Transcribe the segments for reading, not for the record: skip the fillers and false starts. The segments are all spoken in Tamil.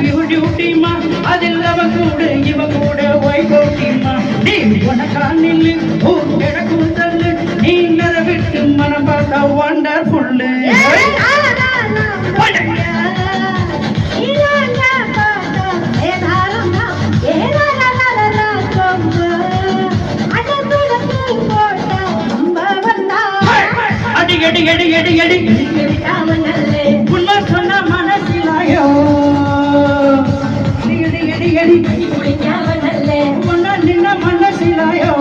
டியூட்டிமா அதில் அவ கூட இவ கூட வைகோட்டிமா நீ உனக்கானில் எனக்கும் தள்ளு நீ நிறவிட்டு மனம் பார்த்தா வண்டர்ஃபுல்லு எடி எடி எடி எடி உண்மை சொன்ன மனசிலாயோ எடி எடி எடி உன்ன நின்ன மனசிலாயோ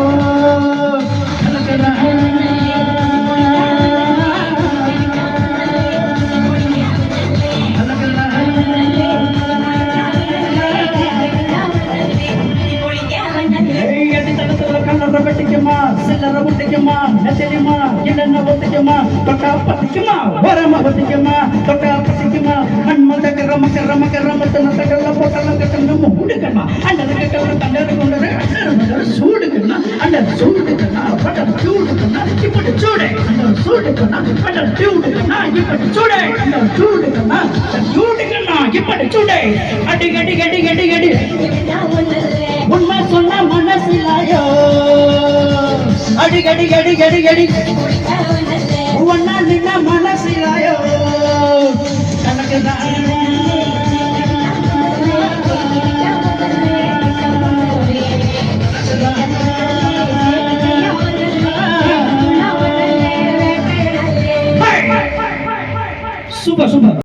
பட்டிக்குமா சில்லற முட்டிக்குமா நெத்திலிமா இல்லைன்னா ஒத்திக்குமா தொட்டா பத்திக்குமா வரமா ஒத்திக்குமா தொட்டா பத்திக்குமா மண்மத கரம கரம கரமத்தன தகல்ல போட்டல கட்டன மூடுக்கமா அண்டர கட்டல தண்டர கொண்டர அண்டர சூடுக்கனா அண்டர சூடுக்கனா பட்ட சூடுக்கனா இப்படி சூடே அண்டர சூடுக்கனா பட்ட சூடுக்கனா இப்படி சூடே அண்டர சூடுக்கனா சூடுக்கனா இப்படி சூடே அடி அடி அடி அடி அடி உண்மை சொன்ன மனசிலாயோ அடி அடி அடி அடி அடி ஒன்னா நின்ன மனசிலாயோ கணக்கு